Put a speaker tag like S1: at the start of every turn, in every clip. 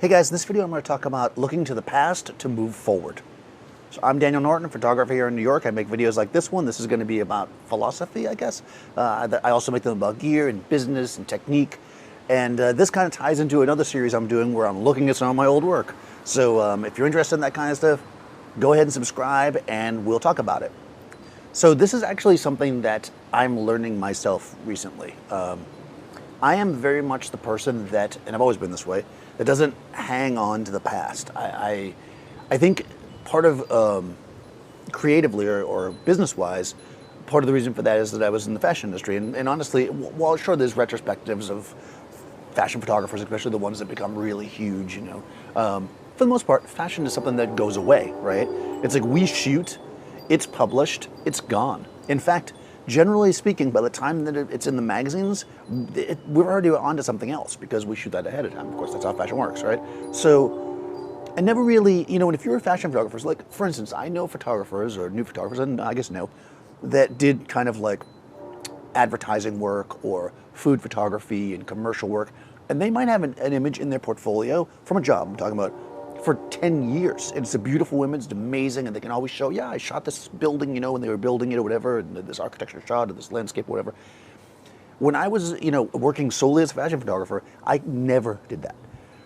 S1: Hey guys, in this video I'm going to talk about looking to the past to move forward. So I'm Daniel Norton, photographer here in New York. I make videos like this one. This is going to be about philosophy, I guess. I also make them about gear and business and technique. And this kind of ties into another series I'm doing where I'm looking at some of my old work. So if you're interested in that kind of stuff, go ahead and subscribe and we'll talk about it. So this is actually something that I'm learning myself recently. I am very much the person that, and I've always been this way, that doesn't hang on to the past. I think part of creatively or business-wise, part of the reason for that is that I was in the fashion industry. And honestly, while sure there's retrospectives of fashion photographers, especially the ones that become really huge, you know, for the most part, fashion is something that goes away, right? It's like we shoot, it's published, it's gone. In fact, generally speaking, by the time that it's in the magazines, we're already on to something else because we shoot that ahead of time. Of course, that's how fashion works, right? So I never really, you know, and if you're a fashion photographer, like for instance, I know photographers or new photographers, and I guess know, that did kind of like advertising work or food photography and commercial work, and they might have an image in their portfolio from a job I'm talking about for 10 years. It's a beautiful image, it's amazing, and they can always show, yeah, I shot this building, you know, when they were building it or whatever, and this architecture shot or this landscape or whatever. When I was, you know, working solely as a fashion photographer, I never did that.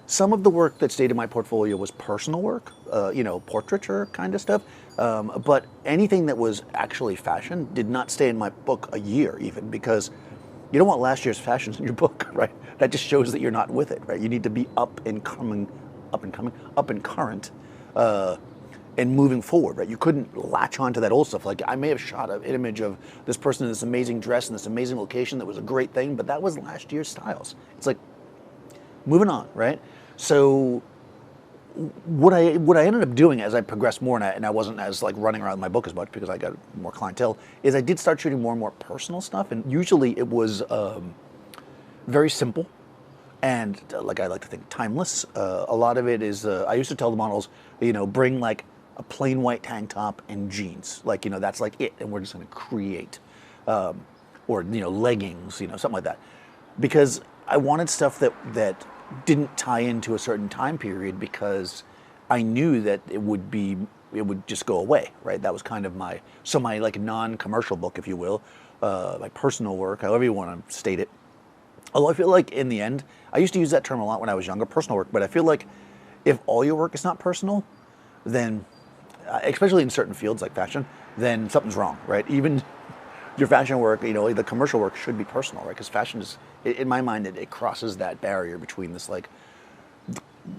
S1: Some of the work that stayed in my portfolio was personal work, you know, portraiture kind of stuff, but anything that was actually fashion did not stay in my book a year even, because you don't want last year's fashions in your book, right? That just shows that you're not with it, right? You need to be up and current, and moving forward, right? You couldn't latch onto that old stuff. Like I may have shot an image of this person in this amazing dress in this amazing location that was a great thing, but that was last year's styles. It's like moving on, right? So what I ended up doing as I progressed more, and I wasn't as like running around my book as much because I got more clientele, is I did start shooting more and more personal stuff, and usually it was very simple. And like I like to think timeless. A lot of it is, I used to tell the models, you know, bring like a plain white tank top and jeans. Like, you know, that's like it. And we're just going to create, or, you know, leggings, you know, something like that. Because I wanted stuff that didn't tie into a certain time period, because I knew that it would just go away, right? That was kind of my like non-commercial book, if you will, my personal work, however you want to state it. Although I feel like in the end, I used to use that term a lot when I was younger, personal work, but I feel like if all your work is not personal, then, especially in certain fields like fashion, then something's wrong, right? Even your fashion work, you know, the commercial work should be personal, right? Because fashion is, in my mind, it crosses that barrier between this, like,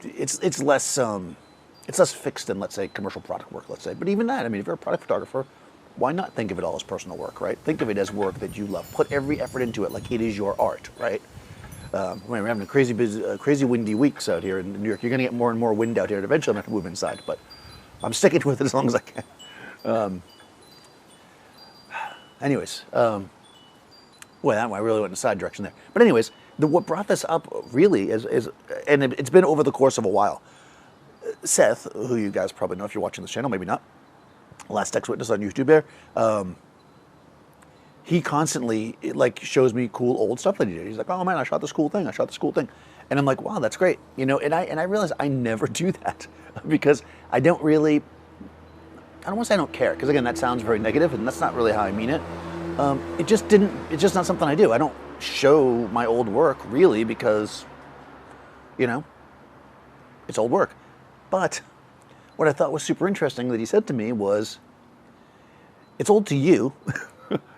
S1: it's less fixed than, let's say, commercial product work, let's say. But even that, I mean, if you're a product photographer, why not think of it all as personal work, right? Think of it as work that you love. Put every effort into it like it is your art, right? We're having a crazy windy weeks out here in New York. You're going to get more and more wind out here, and eventually I'm going to have to move inside, but I'm sticking with it as long as I can. Anyways, well, I really went in a side direction there. But anyways, what brought this up really is and it's been over the course of a while. Seth, who you guys probably know if you're watching this channel, maybe not, Last Ex Witness on YouTube there, he constantly like shows me cool old stuff that he did. He's like, oh man, I shot this cool thing, and I'm like, wow, that's great, you know. And I realize I never do that because I don't want to say I don't care, because again, that sounds very negative, and that's not really how I mean it. It's just not something I do. I don't show my old work really because, you know, it's old work. But what I thought was super interesting that he said to me was, it's old to you,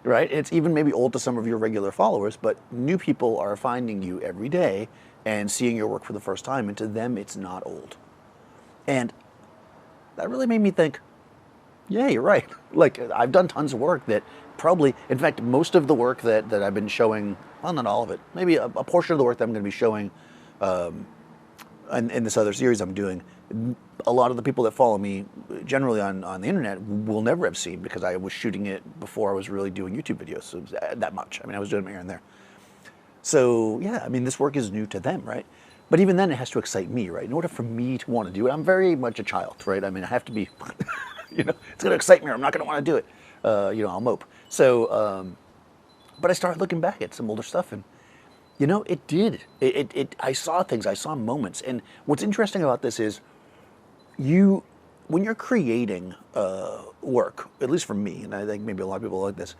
S1: right? It's even maybe old to some of your regular followers, but new people are finding you every day and seeing your work for the first time, and to them it's not old. And that really made me think, yeah, you're right. Like, I've done tons of work that probably, in fact, most of the work that I've been showing, well, not all of it, maybe a portion of the work that I'm going to be showing in this other series I'm doing, a lot of the people that follow me generally on the internet will never have seen, because I was shooting it before I was really doing YouTube videos, so it was that much. I mean, I was doing them here and there. So yeah, I mean, this work is new to them, right? But even then, it has to excite me, right? In order for me to want to do it, I'm very much a child, right? I mean, I have to be, you know, it's going to excite me or I'm not going to want to do it. You know, I'll mope. So, but I started looking back at some older stuff, and You know, it did. I saw things, I saw moments. And what's interesting about this is you, when you're creating work, at least for me, and I think maybe a lot of people like this,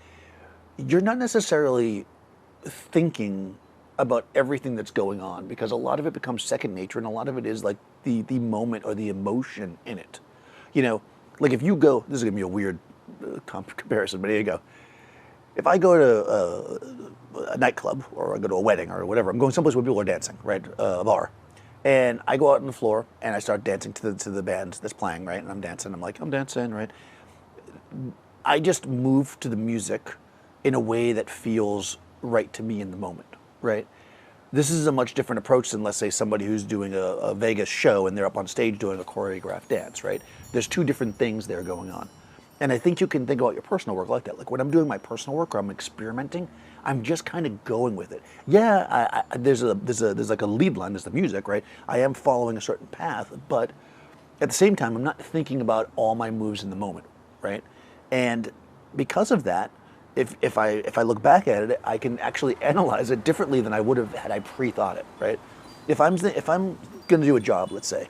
S1: you're not necessarily thinking about everything that's going on because a lot of it becomes second nature and a lot of it is like the moment or the emotion in it. You know, like if you go, this is gonna be a weird comparison, but here you go. If I go to a nightclub or I go to a wedding or whatever, I'm going someplace where people are dancing, right? A bar. And I go out on the floor and I start dancing to the band that's playing, right? And I'm dancing. I'm like, I'm dancing, right? I just move to the music in a way that feels right to me in the moment, right? This is a much different approach than, let's say, somebody who's doing a Vegas show and they're up on stage doing a choreographed dance, right? There's two different things there going on. And I think you can think about your personal work like that. Like when I'm doing my personal work or I'm experimenting, I'm just kind of going with it. Yeah, there's like a lead line, there's the music, right? I am following a certain path, but at the same time, I'm not thinking about all my moves in the moment, right? And because of that, if I look back at it, I can actually analyze it differently than I would have had I pre-thought it, right? If I'm going to do a job, let's say,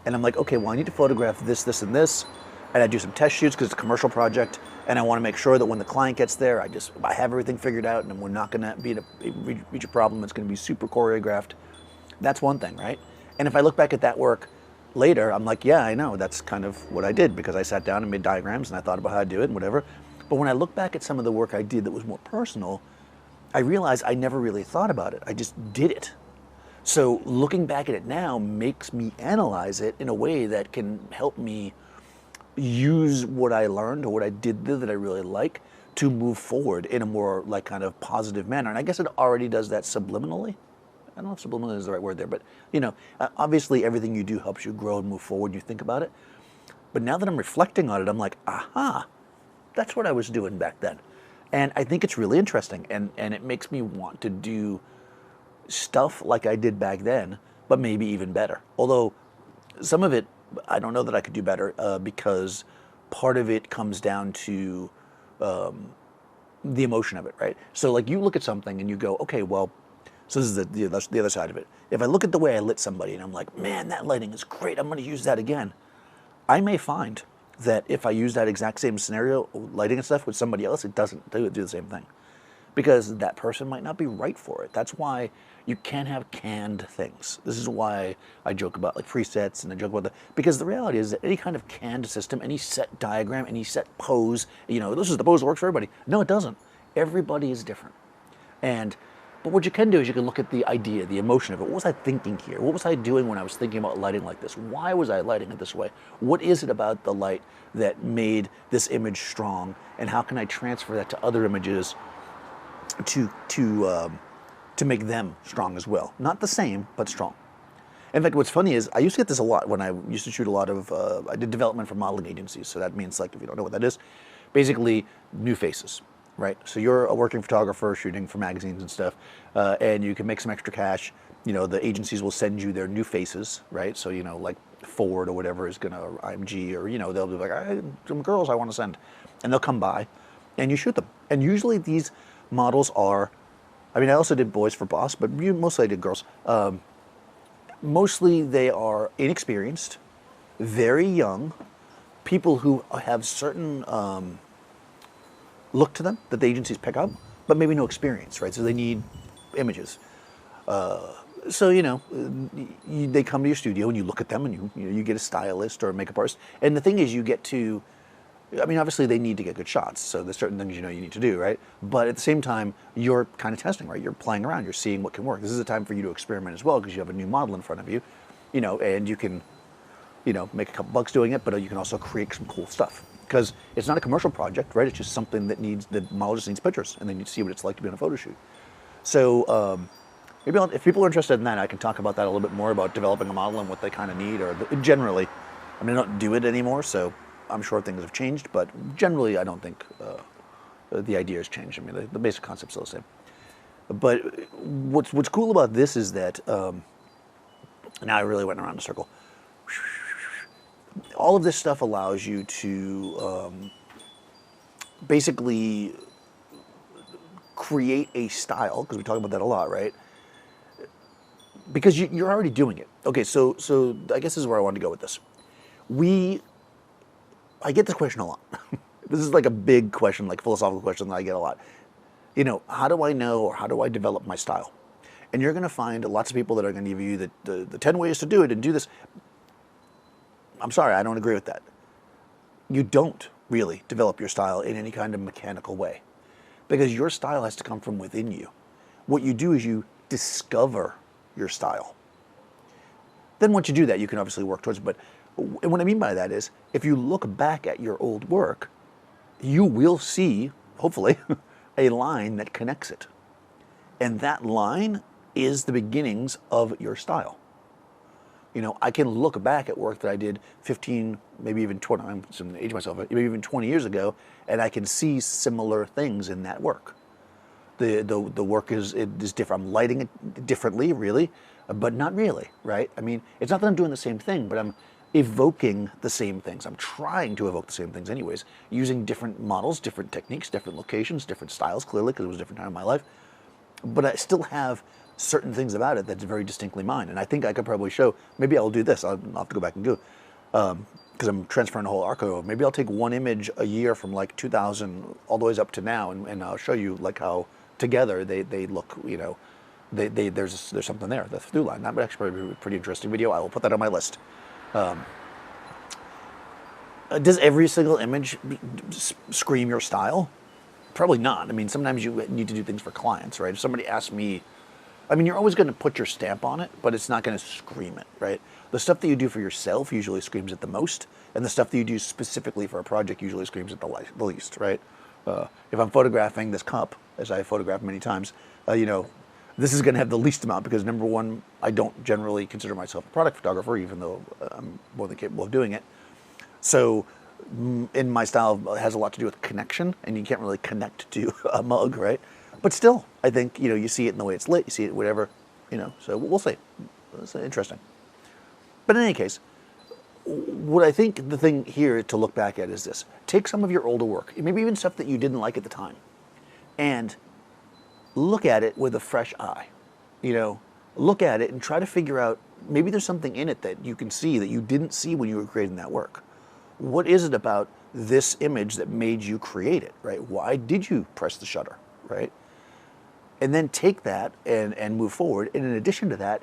S1: and I'm like, okay, well, I need to photograph this, this, and this, and I do some test shoots because it's a commercial project, and I want to make sure that when the client gets there, I have everything figured out, and we're not going to reach a problem. It's going to be super choreographed. That's one thing, right? And if I look back at that work later, I'm like, yeah, I know, that's kind of what I did because I sat down and made diagrams and I thought about how to do it and whatever. But when I look back at some of the work I did that was more personal, I realized I never really thought about it. I just did it. So looking back at it now makes me analyze it in a way that can help me use what I learned or what I did there that I really like to move forward in a more like kind of positive manner. And I guess it already does that subliminally. I don't know if subliminally is the right word there, but you know, obviously everything you do helps you grow and move forward and you think about it. But now that I'm reflecting on it, I'm like, aha, that's what I was doing back then. And I think it's really interesting and it makes me want to do stuff like I did back then, but maybe even better. Although some of it, I don't know that I could do better because part of it comes down to the emotion of it, right? So like you look at something and you go, okay, well, so this is the other side of it. If I look at the way I lit somebody and I'm like, man, that lighting is great, I'm gonna use that again. I may find that if I use that exact same scenario, lighting and stuff with somebody else, it doesn't do the same thing. Because that person might not be right for it. That's why you can't have canned things. This is why I joke about like presets and I joke about because the reality is that any kind of canned system, any set diagram, any set pose, you know, this is the pose that works for everybody. No, it doesn't. Everybody is different. But what you can do is you can look at the idea, the emotion of it. What was I thinking here? What was I doing when I was thinking about lighting like this? Why was I lighting it this way? What is it about the light that made this image strong? And how can I transfer that to other images to make them strong as well? Not the same, but strong. In fact, what's funny is I used to get this a lot when I used to shoot a lot of, I did development for modeling agencies. So that means, like, if you don't know what that is, basically new faces. Right, so you're a working photographer shooting for magazines and stuff, and you can make some extra cash. You know, the agencies will send you their new faces, right? So, you know, like Ford or whatever is gonna, or IMG, or, you know, they'll be like, I have some girls I want to send, and they'll come by, and you shoot them. And usually these models are, I mean, I also did boys for Boss, but mostly I did girls. Mostly they are inexperienced, very young, people who have certain look to them that the agencies pick up, but maybe no experience, right? So they need images. So, you know, they come to your studio and you look at them and you get a stylist or a makeup artist. And the thing is you get to, I mean, obviously they need to get good shots. So there's certain things you know you need to do, right? But at the same time, you're kind of testing, right? You're playing around, you're seeing what can work. This is a time for you to experiment as well because you have a new model in front of you, you know, and you can, you know, make a couple bucks doing it, but you can also create some cool stuff. Because it's not a commercial project, right? It's just something that the model just needs pictures, and they need to see what it's like to be on a photo shoot. So maybe if people are interested in that, I can talk about that a little bit more about developing a model and what they kind of need, or generally. I mean, I don't do it anymore, so I'm sure things have changed, but generally I don't think the idea has changed. I mean, the basic concept's still the same. But what's cool about this is that, now I really went around in a circle. All of this stuff allows you to basically create a style, because we talk about that a lot, right? because you're already doing it. Okay, so I guess this is where I wanted to go with this. I get this question a lot. This is like a big question, like philosophical question that I get a lot. You know, how do I know or how do I develop my style? And you're going to find lots of people that are going to give you the 10 ways to do it and do this. I'm sorry, I don't agree with that. You don't really develop your style in any kind of mechanical way, because your style has to come from within you. What you do is you discover your style. Then once you do that, you can obviously work towards it. But what I mean by that is, if you look back at your old work, you will see, hopefully, a line that connects it. And that line is the beginnings of your style. You know, I can look back at work that I did 15, maybe even 20, I'm going to age myself, maybe even 20 years ago, and I can see similar things in that work. The work is different. I'm lighting it differently, really, but not really, right? I mean, it's not that I'm doing the same thing, but I'm evoking the same things. I'm trying to evoke the same things anyways, using different models, different techniques, different locations, different styles, clearly, because it was a different time in my life. But I still have certain things about it that's very distinctly mine. And I think I could probably show, maybe I'll do this. I'll have to go back and go, because I'm transferring the whole archive. Maybe I'll take one image a year from like 2000 all the way up to now, and I'll show you like how together they look, you know, there's something there, the through line. That would actually be a pretty interesting video. I will put that on my list. Does every single image scream your style? Probably not. I mean, sometimes you need to do things for clients, right? If somebody asks me, I mean, you're always going to put your stamp on it, but it's not going to scream it, right? The stuff that you do for yourself usually screams it the most, and the stuff that you do specifically for a project usually screams it the least, right? If I'm photographing this cup, as I photographed many times, you know, this is going to have the least amount because, number one, I don't generally consider myself a product photographer, even though I'm more than capable of doing it. So in my style, it has a lot to do with connection, and you can't really connect to a mug, right? But still, I think, you know, you see it in the way it's lit, you see it whatever, you know, so we'll see. It's interesting. But in any case, what I think the thing here to look back at is this. Take some of your older work, maybe even stuff that you didn't like at the time, and look at it with a fresh eye. You know, look at it and try to figure out, maybe there's something in it that you can see that you didn't see when you were creating that work. What is it about this image that made you create it, right? Why did you press the shutter, right? And then take that and move forward. And in addition to that,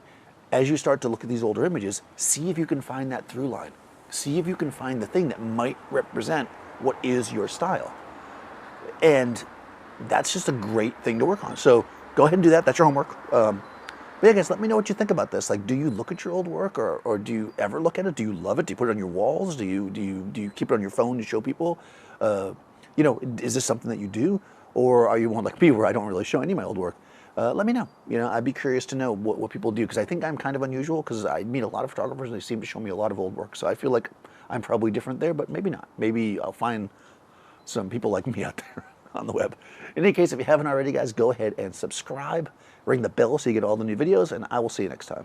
S1: as you start to look at these older images, see if you can find that through line. See if you can find the thing that might represent what is your style. And that's just a great thing to work on. So go ahead and do that. That's your homework. But yeah, guys, let me know what you think about this. Like, do you look at your old work, or do you ever look at it? Do you love it? Do you put it on your walls? Do you keep it on your phone to show people? You know, is this something that you do? Or are you one like me where I don't really show any of my old work? Let me know. You know, I'd be curious to know what people do, because I think I'm kind of unusual, because I meet a lot of photographers and they seem to show me a lot of old work. So I feel like I'm probably different there, but maybe not. Maybe I'll find some people like me out there on the web. In any case, if you haven't already, guys, go ahead and subscribe, ring the bell so you get all the new videos, and I will see you next time.